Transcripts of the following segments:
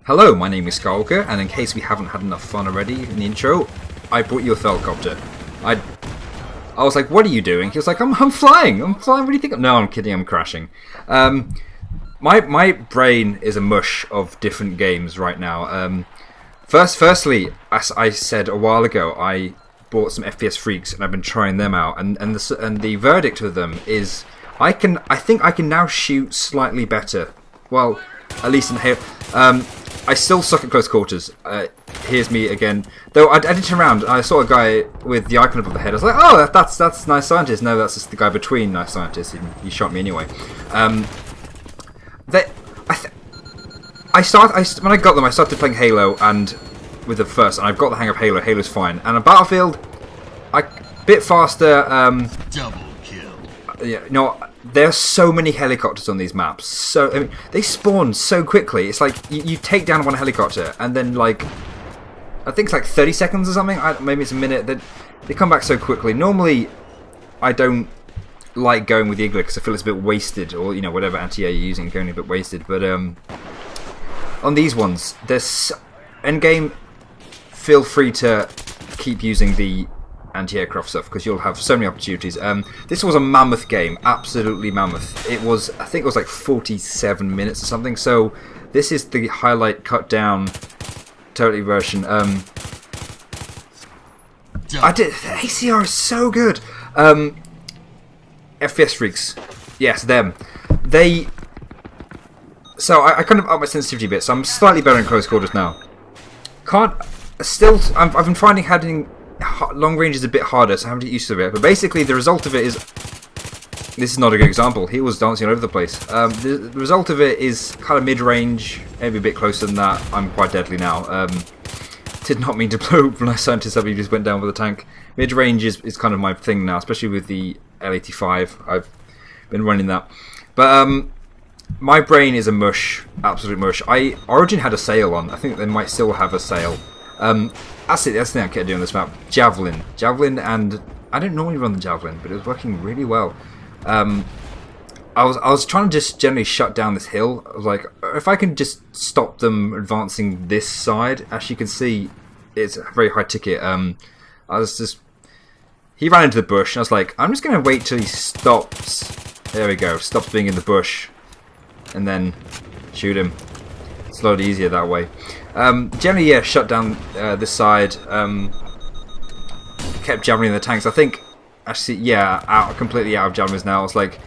Hello, my name is Skalker, and in case we haven't had enough fun already in the intro, I brought you a Failcopter. I was like, what are you doing? He was like, I'm flying, what do you think? No, I'm kidding, I'm crashing. My brain is a mush of different games right now. Firstly, as I said a while ago, I bought some FPS Freaks, and I've been trying them out, and the verdict of them is, I think I can now shoot slightly better. Well, at least in Halo. I still suck at close quarters. Here's me again. Though I did turn around and I saw a guy with the icon above the head. I was like, oh, that's Nice Scientist. No, that's just the guy between Nice Scientist. He shot me anyway. When I got them, I started playing Halo and with the first, and I've got the hang of Halo. Halo's fine. And on Battlefield, bit faster. Double kill. Yeah, no. There are so many helicopters on these maps. I mean, they spawn so quickly. It's like you take down one helicopter and then I think it's like 30 seconds or something. Maybe it's a minute. They come back so quickly. Normally, I don't like going with the Igloo because I feel it's a bit wasted, or whatever anti-air you're using, going a bit wasted. But on these ones, there's endgame. Feel free to keep using the anti-aircraft stuff because you'll have so many opportunities. This was a mammoth game, absolutely mammoth. I think it was like 47 minutes or something. So this is the highlight cut down totally version. The ACW-R is so good. FPS Freaks, yes, them. So I kind of up my sensitivity a bit. So I'm slightly better in close quarters now. I've been finding having long range is a bit harder, so I haven't get used to it. But basically, the result of it is, this is not a good example. He was dancing all over the place. The result of it is kind of mid-range, maybe a bit closer than that. I'm quite deadly now. Did not mean to blow Nice Scientist up. He just went down with a tank. Mid-range is kind of my thing now, especially with the L85. I've been running that. But my brain is a mush, absolute mush. Origin had a sale on. I think they might still have a sale. That's the thing I kept doing on this map. Javelin, and I don't normally run the Javelin, but it was working really well. I was trying to just generally shut down this hill. I was like, if I can just stop them advancing this side. As you can see, it's a very high ticket. He ran into the bush, and I was like, I'm just going to wait till he stops. There we go, stops being in the bush, and then shoot him. It's a lot easier that way. Generally, yeah, shut down this side. Kept javelin in the tanks. I think, actually, yeah, completely out of javelins now. I was like,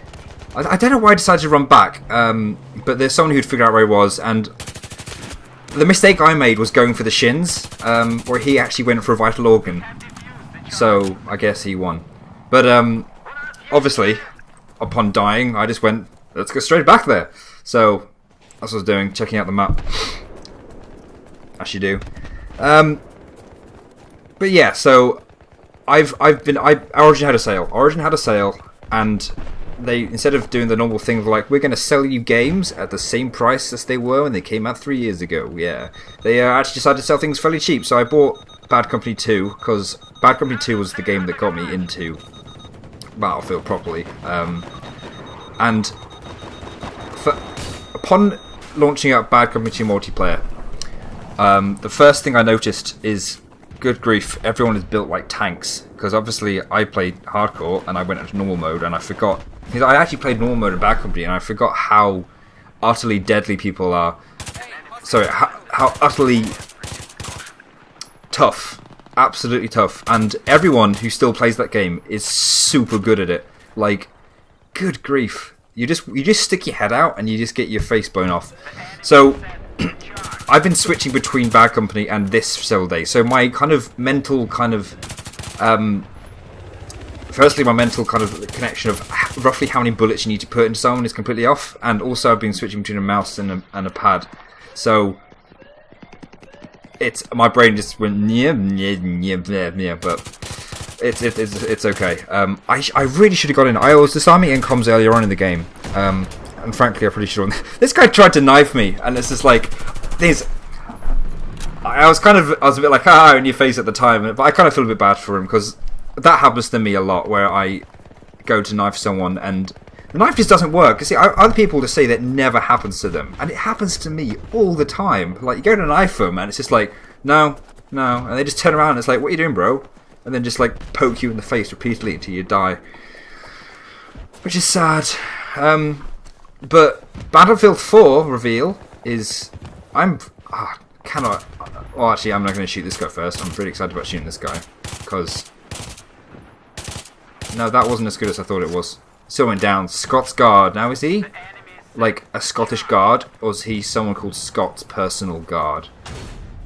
I don't know why I decided to run back, but there's someone who'd figured out where he was, and the mistake I made was going for the shins, where he actually went for a vital organ. So I guess he won. But obviously, upon dying, I just went, let's go straight back there. So that's what I was doing, checking out the map. As you do. But yeah, so Origin had a sale. And they, instead of doing the normal thing of like, we're going to sell you games at the same price as they were when they came out 3 years ago, yeah, they actually decided to sell things fairly cheap. So I bought Bad Company 2 because Bad Company 2 was the game that got me into Battlefield properly. And upon launching out Bad Company 2 multiplayer, the first thing I noticed is, good grief, everyone is built like tanks. Because obviously I played hardcore and I went into normal mode and I forgot. Because I actually played normal mode in Bad Company and I forgot how utterly deadly people are. Sorry, how utterly tough. Absolutely tough. And everyone who still plays that game is super good at it. Like, good grief. You just stick your head out and you just get your face blown off. So I've been switching between Bad Company and this several days. So my kind of mental kind of firstly, my mental kind of connection of roughly how many bullets you need to put into someone is completely off, and also I've been switching between a mouse and a pad, so my brain just went but it's okay. I really should have got in. I was disarming comms earlier on in the game, and frankly, I probably should have. This guy tried to knife me, and it's just like I was a bit like in your face at the time, but I kind of feel a bit bad for him because that happens to me a lot, where I go to knife someone and the knife just doesn't work. You see, other people just say that never happens to them, and it happens to me all the time. Like, you go to knife them, and it's just like, no, and they just turn around and it's like, what are you doing, bro? And then just like poke you in the face repeatedly until you die, which is sad. But Battlefield 4 reveal is cannot. Well, actually, I'm not going to shoot this guy first. I'm pretty excited about shooting this guy because no, that wasn't as good as I thought it was. Still went down. Scott's guard. Now, is he like a Scottish guard, or is he someone called Scott's personal guard?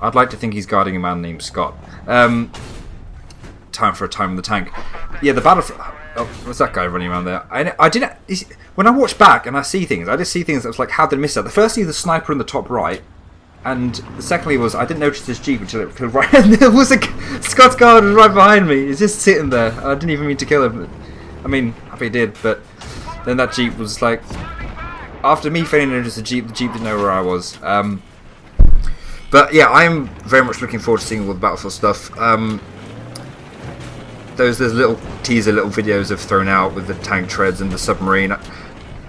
I'd like to think he's guarding a man named Scott. Time for a time in the tank. Yeah, the battlefield. Oh, what's that guy running around there? I didn't. When I watch back and I see things, I just see things that was like, how did I miss that? The firstly, the sniper in the top right, and the secondly was I didn't notice this jeep until it was right. And there was a Scott's guard was right behind me. He's just sitting there. I didn't even mean to kill him. I mean, I think he did, but then that jeep was like, after me failing to notice the jeep didn't know where I was. But yeah, I'm very much looking forward to seeing all the Battlefield stuff. There's little teaser, little videos I've thrown out with the tank treads and the submarine.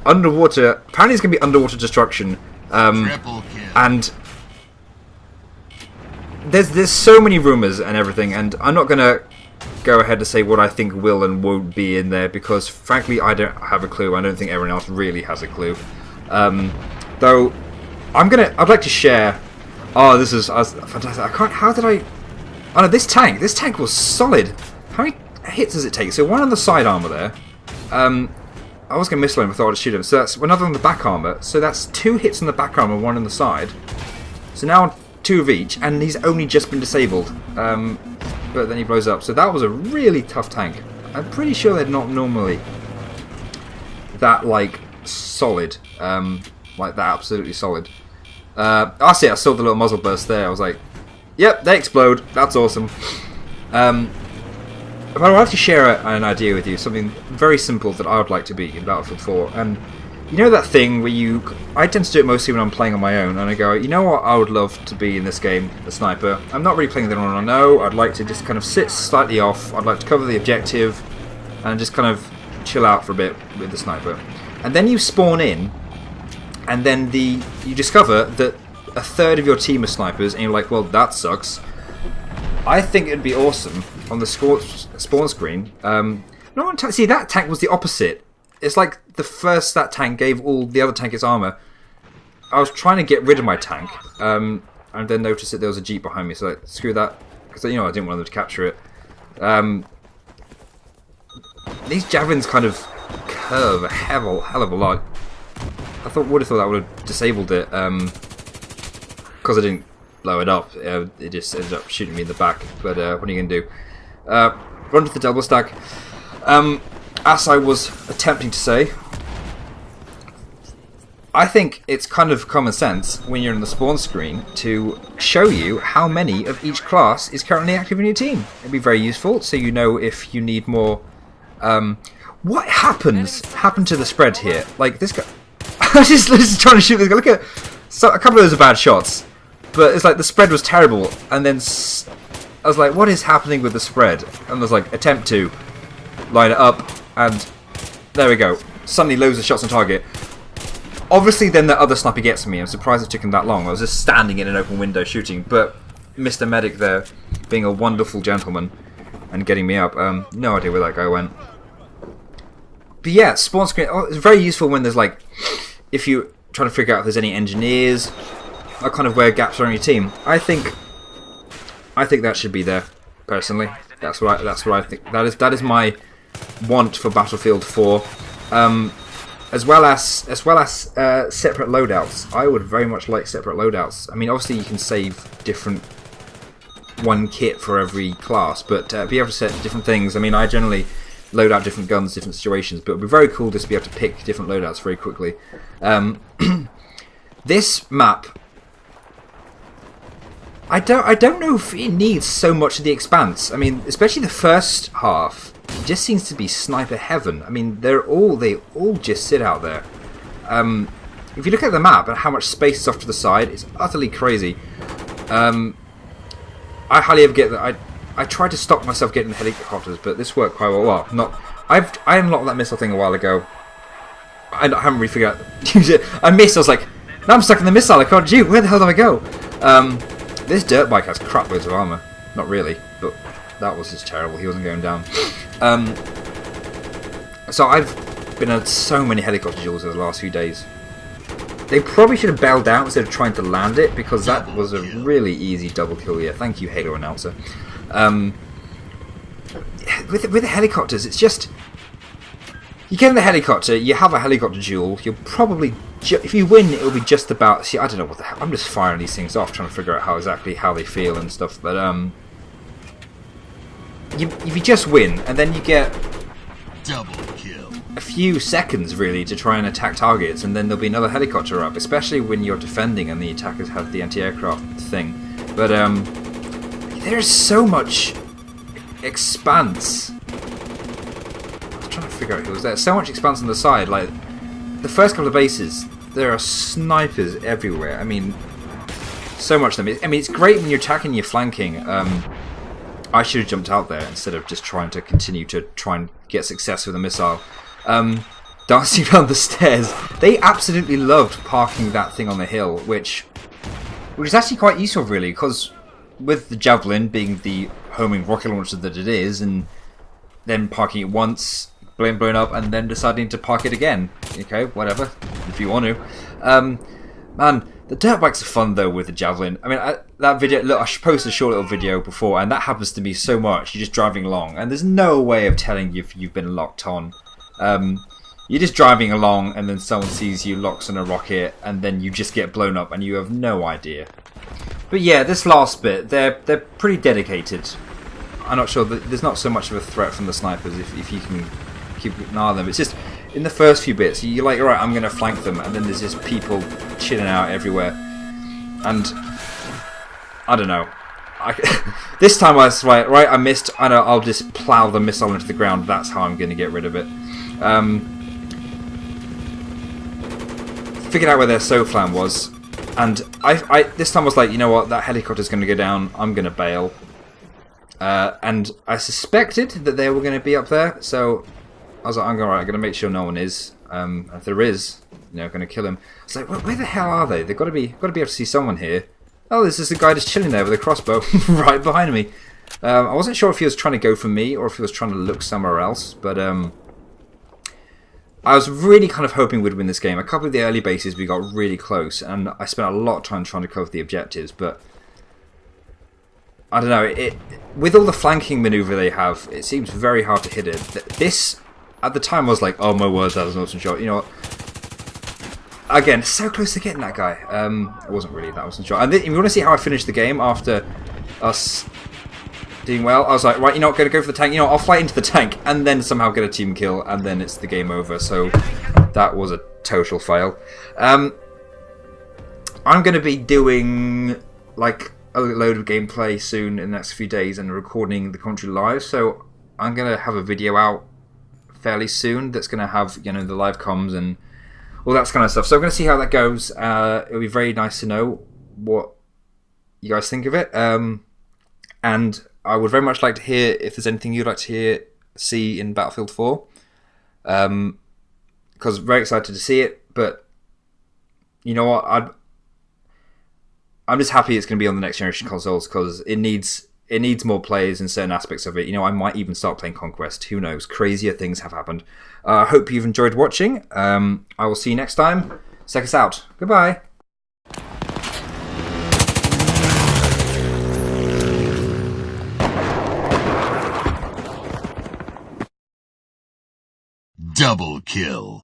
Underwater, apparently it's going to be underwater destruction. And there's so many rumours and everything, and I'm not going to go ahead to say what I think will and won't be in there, because frankly I don't have a clue. I don't think everyone else really has a clue. Though I'd like to share. Oh, this is fantastic. Oh no, this tank was solid. How many hits does it take? So one on the side armor there. I was going to miss one, but I thought I'd shoot him. So that's another on the back armor. So that's 2 hits on the back armor, 1 on the side. So now 2 of each, and he's only just been disabled. But then he blows up. So that was a really tough tank. I'm pretty sure they're not normally that like solid, like that absolutely solid. I saw the little muzzle burst there. I was like, yep, they explode. That's awesome. But I'd like to share an idea with you, something very simple that I would like to be in Battlefield 4. And you know that thing where I tend to do it mostly when I'm playing on my own, and I go, you know what I would love to be in this game? The sniper. I'm not really playing with anyone I know. I'd like to just kind of sit slightly off. I'd like to cover the objective and just kind of chill out for a bit with the sniper. And then you spawn in, and then you discover that a third of your team are snipers, and you're like, well, that sucks. I think it'd be awesome on the spawn screen. See, that tank was the opposite. It's like the first that tank gave all the other tank its armor. I was trying to get rid of my tank, and then noticed that there was a jeep behind me. So like, screw that, because I didn't want them to capture it. These javelins kind of curve a hell of a lot. I would have thought that would have disabled it, because I didn't blow it up. It just ended up shooting me in the back. But what are you going to do? Run to the double stack. As I was attempting to say, I think it's kind of common sense when you're in the spawn screen to show you how many of each class is currently active in your team. It'd be very useful, so you know if you need more. What happened to the spread here? Like this guy, I was just trying to shoot this guy. Look at a couple of those are bad shots, but it's like the spread was terrible, and then I was like, what is happening with the spread? And I was like, attempt to line it up, and there we go. Suddenly loads of shots on target. Obviously then the other sniper gets me. I'm surprised it took him that long. I was just standing in an open window shooting, but Mr. Medic there, being a wonderful gentleman and getting me up, no idea where that guy went. But yeah, spawn screen, it's very useful when there's like, if you're trying to figure out if there's any engineers, or kind of where gaps are on your team. I think that should be there, personally. That's what I think. That is my want for Battlefield 4. As well as separate loadouts. I would very much like separate loadouts. I mean, obviously you can save one kit for every class, but be able to set different things. I mean, I generally load out different guns, different situations, but it would be very cool just to be able to pick different loadouts very quickly. This map, I don't know if it needs so much of the expanse. I mean, especially the first half, it just seems to be sniper heaven. I mean, they all just sit out there. If you look at the map and how much space is off to the side, it's utterly crazy. I hardly ever get that. I tried to stop myself getting the helicopters, but this worked quite well. I unlocked that missile thing a while ago. I haven't really figured out to use it. I missed. I was like, now I'm stuck in the missile. I can't shoot. Where the hell do I go? This dirt bike has crap loads of armor. Not really, but that was just terrible. He wasn't going down. So I've been on so many helicopter duels over the last few days. They probably should have bailed out instead of trying to land it, because that was a really easy double kill. Yeah, thank you, Halo announcer. With the helicopters, it's just, you get in the helicopter, you have a helicopter duel, you'll probably, if you win, it'll be just about, see, I don't know what the hell, I'm just firing these things off, trying to figure out exactly how they feel and stuff, but if you just win, and then you get Double kill. a few seconds really to try and attack targets, and then there'll be another helicopter up, especially when you're defending and the attackers have the anti-aircraft thing. But there's so much expanse. I was trying to figure out who was there. So much expanse on the side. Like the first couple of bases, there are snipers everywhere. I mean, so much of them. I mean, it's great when you're attacking, you're flanking. I should have jumped out there instead of just trying to continue to try and get success with a missile. Dancing around the stairs. They absolutely loved parking that thing on the hill, which is actually quite useful, really, because with the Javelin being the homing rocket launcher that it is, and then parking it once, blown up, and then deciding to park it again. Okay, whatever, if you want to. Man, the dirt bikes are fun though with the Javelin. I mean, that video, look, I posted a short little video before, and that happens to me so much. You're just driving along, and there's no way of telling if you've been locked on. You're just driving along, and then someone sees you, locks on a rocket, and then you just get blown up, and you have no idea. But yeah, this last bit, they're pretty dedicated. I'm not sure that there's not so much of a threat from the snipers if you can keep an eye on them. It's just in the first few bits, you're like, alright, I'm going to flank them, and then there's just people chilling out everywhere. And I don't know. This time I was like, right, I missed. I know, I'll just plow the missile into the ground. That's how I'm going to get rid of it. Figured out where their SOFLAM was, and I this time I was like, you know what, that helicopter's going to go down. I'm going to bail. And I suspected that they were going to be up there, so I was like, I'm going to make sure no one is. If there is, you know, going to kill him. It's like, where the hell are they? They've got to be able to see someone here. Oh, there's just a guy just chilling there with a crossbow right behind me. I wasn't sure if he was trying to go for me or if he was trying to look somewhere else, but I was really kind of hoping we'd win this game. A couple of the early bases we got really close, and I spent a lot of time trying to cover the objectives, but I don't know, with all the flanking maneuver they have, it seems very hard to hit it. This, at the time, I was like, oh my word, that was an awesome shot. You know what? Again, so close to getting that guy. It wasn't really that awesome shot. And if you want to see how I finished the game after us doing well, I was like, right, you know what, going to go for the tank. You know what, I'll fly into the tank and then somehow get a team kill, and then it's the game over. So that was a total fail. I'm going to be doing like a load of gameplay soon in the next few days and recording the commentary live. So I'm going to have a video out fairly soon that's going to have, you know, the live comms and all that kind of stuff. So I'm going to see how that goes. It'll be very nice to know what you guys think of it. And I would very much like to hear if there's anything you'd like to see in Battlefield 4. Because very excited to see it, but you know what? I'm just happy it's going to be on the next generation consoles, because it needs more players in certain aspects of it. You know, I might even start playing Conquest. Who knows? Crazier things have happened. I hope you've enjoyed watching. I will see you next time. Check us out. Goodbye. Double kill.